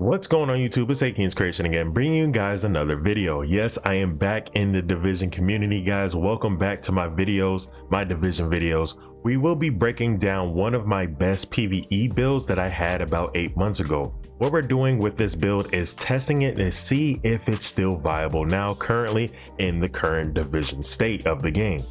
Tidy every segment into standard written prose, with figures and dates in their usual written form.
What's going on YouTube? It's AKingsCreation again, bringing you guys another video. Yes, I am back in the Division community, guys. Welcome back to my videos, my Division videos. We will be breaking down one of my best PvE builds that I had about 8 months ago. What we're doing with this build is testing it to see if it's still viable now, currently in the current Division state of the game,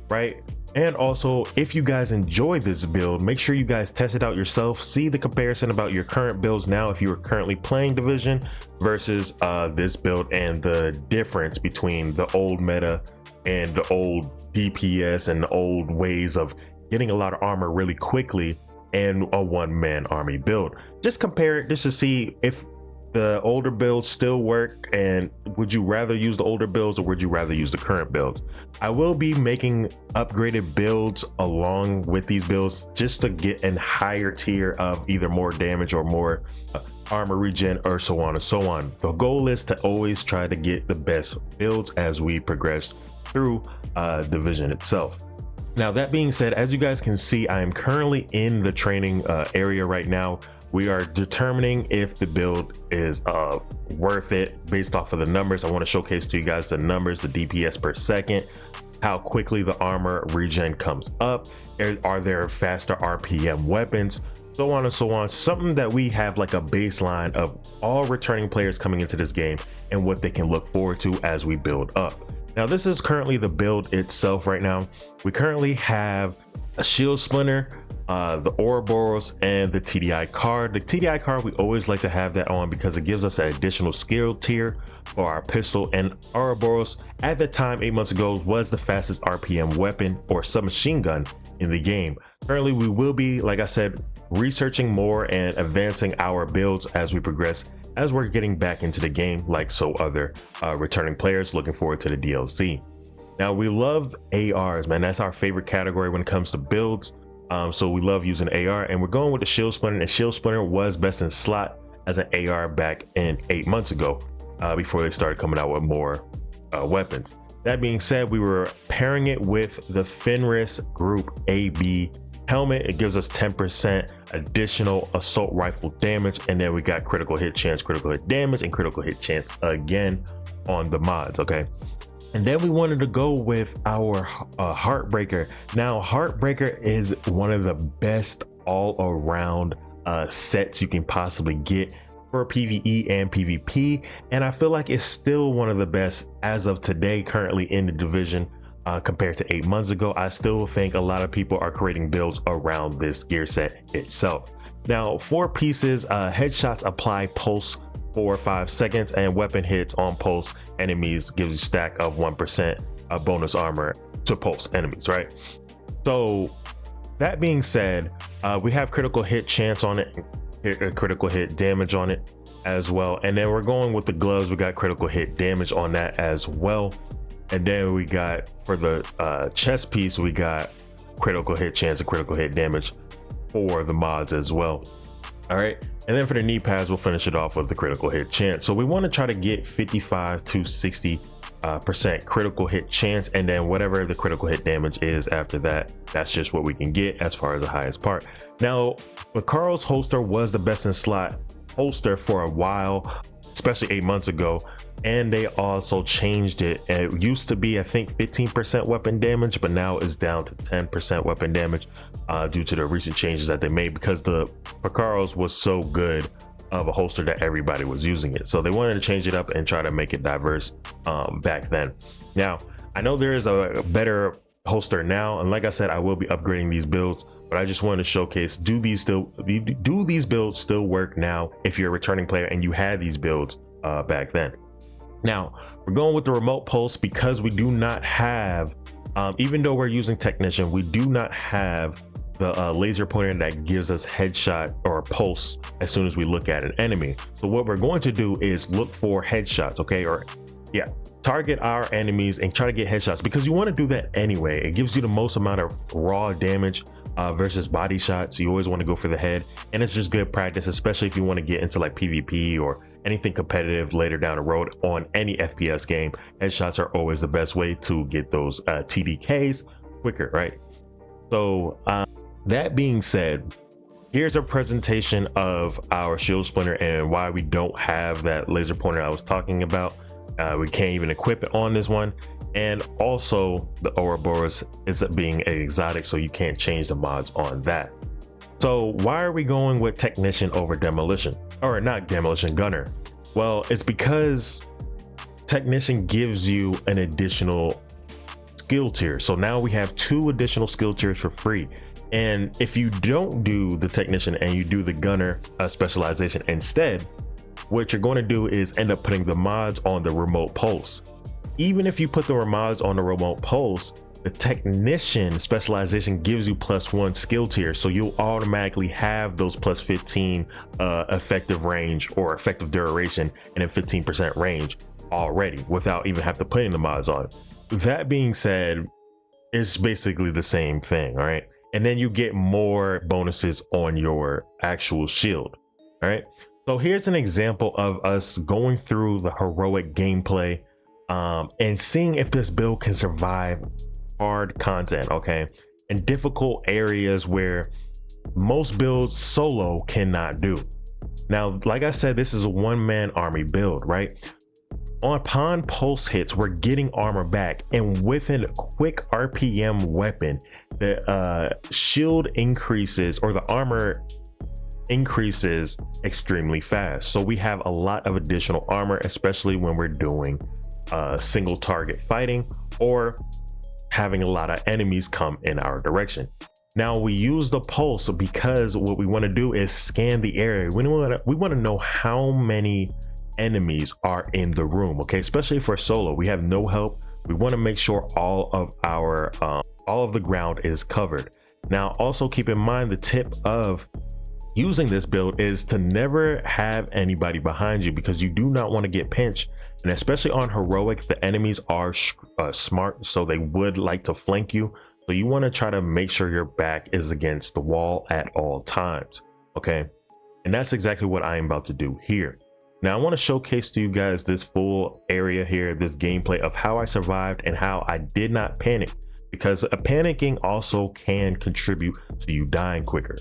right? And also, if you guys enjoy this build, make sure you guys test it out yourself. See the comparison about your current builds now if you are currently playing Division versus this build, and the difference between the old meta and the old DPS and the old ways of getting a lot of armor really quickly and a one-man army build. Just compare it just to see if the older builds still work, and would you rather use the older builds or would you rather use the current builds. I will be making upgraded builds along with these builds just to get a higher tier of either more damage or more armor regen or so on and so on. The goal is to always try to get the best builds as we progress through Division itself. Now, that being said, as you guys can see, I am currently in the training area right now. We are determining if the build is worth it based off of the numbers. I want to showcase to you guys the numbers, the DPS per second, how quickly the armor regen comes up, are there faster RPM weapons, so on and so on. Something that we have like a baseline of all returning players coming into this game and what they can look forward to as we build up. Now, this is currently the build itself right now. We currently have a shield splinter, the Ouroboros, and the TDI card. The TDI card, we always like to have that on because it gives us an additional skill tier for our pistol, and Ouroboros at the time 8 months ago was the fastest RPM weapon or submachine gun in the game. Currently, we will be, like I said, researching more and advancing our builds as we progress, as we're getting back into the game like so other returning players. Looking forward to the DLC. Now, we love ARs, man. That's our favorite category when it comes to builds. So we love using AR, and we're going with the shield splinter, and shield splinter was best in slot as an AR back in 8 months ago, before they started coming out with more weapons. That being said, we were pairing it with the Fenris Group AB helmet. It gives us 10% additional assault rifle damage, and then we got critical hit chance, critical hit damage, and critical hit chance again on the mods. Okay, and then we wanted to go with our Heartbreaker. Now, Heartbreaker is one of the best all-around sets you can possibly get for PvE and PvP, and I feel like it's still one of the best as of today, currently in the Division. Compared to 8 months ago, I still think a lot of people are creating builds around this gear set itself. Now, 4 pieces, headshots apply pulse for 5 seconds, and weapon hits on pulse enemies gives you stack of 1% bonus armor to pulse enemies, right? So that being said, we have critical hit chance on it, critical hit damage on it as well, and then we're going with the gloves. We got critical hit damage on that as well. And then we got, for the chest piece, we got critical hit chance and critical hit damage for the mods as well. All right, and then for the knee pads, we'll finish it off with the critical hit chance. So we want to try to get 55 to 60% critical hit chance, and then whatever the critical hit damage is after that, that's just what we can get as far as the highest part. Now, Macaro's holster was the best in slot holster for a while, especially 8 months ago, and they also changed it. It used to be, I think, 15% weapon damage, but now it's down to 10% weapon damage due to the recent changes that they made, because the Macaro's was so good of a holster that everybody was using it. So they wanted to change it up and try to make it diverse back then. Now, I know there is a better holster now, and like I said, I will be upgrading these builds, but I just wanted to showcase, do these builds still work now if you're a returning player and you had these builds back then. Now, we're going with the remote pulse because we do not have, even though we're using technician, we do not have the laser pointer that gives us headshot or pulse as soon as we look at an enemy. So what we're going to do is look for headshots, okay, or yeah, target our enemies and try to get headshots, because you want to do that anyway. It gives you the most amount of raw damage versus body shots. You always want to go for the head, and it's just good practice, especially if you want to get into like PvP or anything competitive later down the road on any FPS game. Headshots are always the best way to get those TDKs quicker, right? So that being said, Here's a presentation of our shield splinter and why we don't have that laser pointer I was talking about. We can't even equip it on this one. And also the Ouroboros is being an exotic, so you can't change the mods on that. So why are we going with technician over demolition, or not demolition, gunner? Well, it's because technician gives you an additional skill tier. So now we have 2 additional skill tiers for free. And if you don't do the technician and you do the gunner specialization instead, what you're going to do is end up putting the mods on the remote pulse. Even if you put the mods on the remote pulse, the technician specialization gives you +1 skill tier, so you'll automatically have those +15 effective range or effective duration and a 15% range already without even have to put in the mods on. That being said, it's basically the same thing, all right? And then you get more bonuses on your actual shield. All right, so here's an example of us going through the heroic gameplay and seeing if this build can survive hard content, okay, and difficult areas where most builds solo cannot do. Now, like I said, this is a one-man army build, right? Upon pulse hits, we're getting armor back, and with a quick RPM weapon, the shield increases, or the armor increases extremely fast. So we have a lot of additional armor, especially when we're doing single target fighting or having a lot of enemies come in our direction. Now we use the pulse because what we want to do is scan the area. We want to know how many enemies are in the room, okay? Especially for solo, we have no help. We want to make sure all of the ground is covered. Now also keep in mind, the tip of using this build is to never have anybody behind you, because you do not want to get pinched. And especially on heroic, the enemies are smart, so they would like to flank you. So you want to try to make sure your back is against the wall at all times, okay? And that's exactly what I am about to do here. Now I want to showcase to you guys this full area here, this gameplay of how I survived and how I did not panic, because panicking also can contribute to you dying quicker.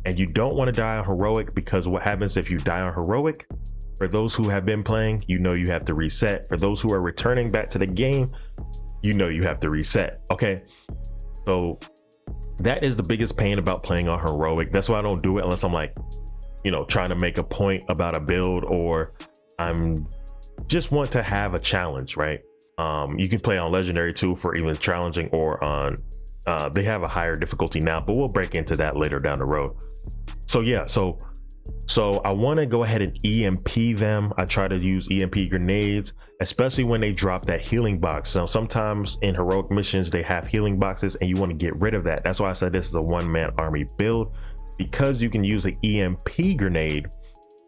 And you don't want to die on heroic, because what happens if you die on heroic, for those who have been playing, you know you have to reset. For those who are returning back to the game, you know you have to reset, okay? So that is the biggest pain about playing on heroic. That's why I don't do it unless I'm like, you know, trying to make a point about a build, or I'm just want to have a challenge, right? You can play on legendary too for even challenging, or on they have a higher difficulty now, but we'll break into that later down the road. So yeah, so I want to go ahead and EMP them. I try to use EMP grenades, especially when they drop that healing box. Now sometimes in heroic missions they have healing boxes and you want to get rid of that. That's why I said this is a one-man army build, because you can use an EMP grenade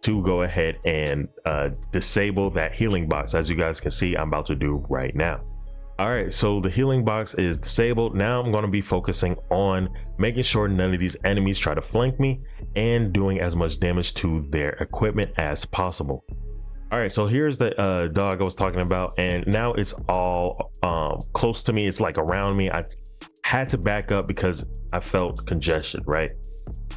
to go ahead and disable that healing box, as you guys can see I'm about to do right now. All right, so the healing box is disabled. Now I'm going to be focusing on making sure none of these enemies try to flank me and doing as much damage to their equipment as possible. All right, so here's the dog I was talking about, and now it's all close to me. It's like around me. I had to back up because I felt congestion, right?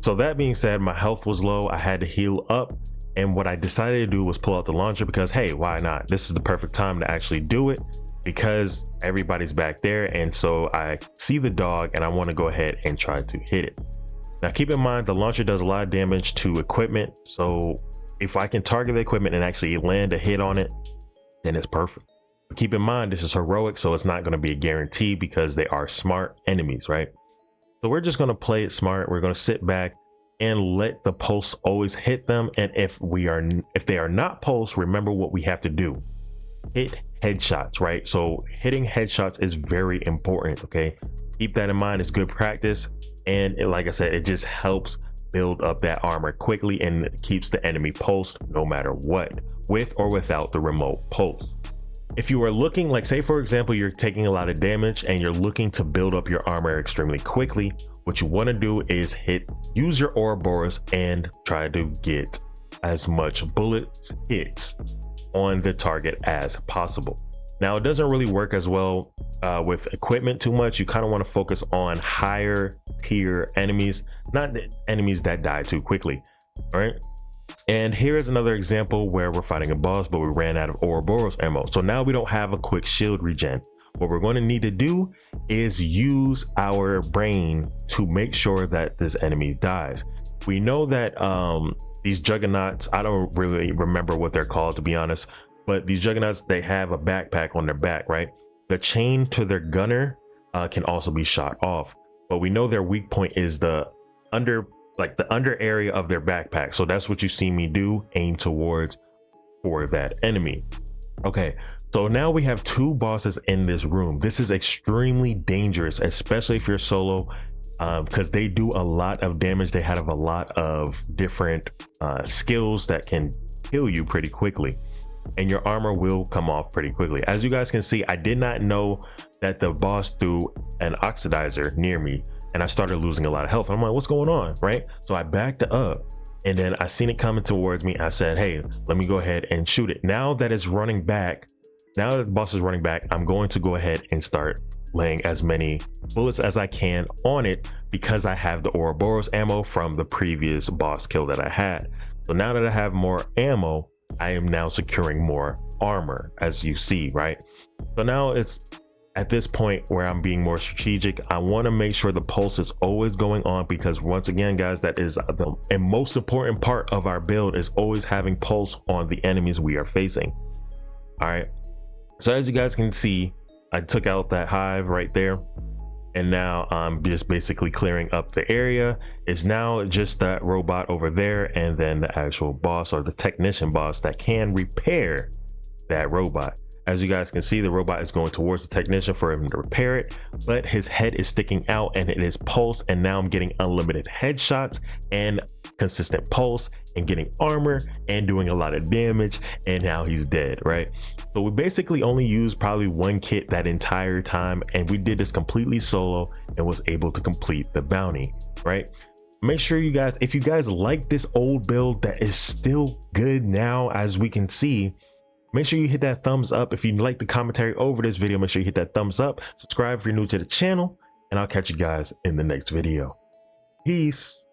So that being said, my health was low. I had to heal up, and what I decided to do was pull out the launcher, because hey, why not? This is the perfect time to actually do it, because everybody's back there. And so I see the dog and I want to go ahead and try to hit it. Now keep in mind, the launcher does a lot of damage to equipment, so if I can target the equipment and actually land a hit on it, then it's perfect. But keep in mind, this is heroic, so it's not going to be a guarantee, because they are smart enemies, right? So we're just going to play it smart. We're going to sit back and let the pulse always hit them. And if they are not pulse, remember what we have to do: hit headshots, right? So hitting headshots is very important, okay? Keep that in mind. It's good practice, and like I said, it just helps build up that armor quickly and keeps the enemy pulsed no matter what, with or without the remote pulse. If you are looking, like say for example, you're taking a lot of damage and you're looking to build up your armor extremely quickly, what you want to do is use your Ouroboros and try to get as much bullets hits on the target as possible. Now, it doesn't really work as well with equipment too much. You kind of want to focus on higher tier enemies, not the enemies that die too quickly. All right. And here is another example where we're fighting a boss, but we ran out of Ouroboros ammo. So now we don't have a quick shield regen. What we're going to need to do is use our brain to make sure that this enemy dies. We know that these juggernauts, I don't really remember what they're called, to be honest, but these juggernauts, they have a backpack on their back, right? The chain to their gunner can also be shot off, but we know their weak point is the under area of their backpack. So that's what you see me do, aim towards for that enemy. Okay, so now we have two bosses in this room. This is extremely dangerous, especially if you're solo, because they do a lot of damage. They have a lot of different skills that can kill you pretty quickly, and your armor will come off pretty quickly. As you guys can see, I did not know that the boss threw an oxidizer near me, and I started losing a lot of health. I'm like, what's going on, right? So I backed up, and then I seen it coming towards me. I said, hey, let me go ahead and shoot it. Now that it's running back, now that the boss is running back, I'm going to go ahead and start laying as many bullets as I can on it, because I have the Ouroboros ammo from the previous boss kill that I had. So now that I have more ammo, I am now securing more armor, as you see, right? So now it's at this point where I'm being more strategic. I want to make sure the pulse is always going on, because once again, guys, that is the most important part of our build, is always having pulse on the enemies we are facing. All right, so as you guys can see, I took out that hive right there, and now I'm just basically clearing up the area. It's now just that robot over there, and then the actual boss, or the technician boss, that can repair that robot. As you guys can see, the robot is going towards the technician for him to repair it, but his head is sticking out and it is pulse, and now I'm getting unlimited headshots and consistent pulse and getting armor and doing a lot of damage, and now he's dead, right? So we basically only used probably one kit that entire time, and we did this completely solo and was able to complete the bounty, right? Make sure you guys, if you guys like this old build that is still good now, as we can see, make sure you hit that thumbs up. If you like the commentary over this video, make sure you hit that thumbs up. Subscribe if you're new to the channel, and I'll catch you guys in the next video. Peace.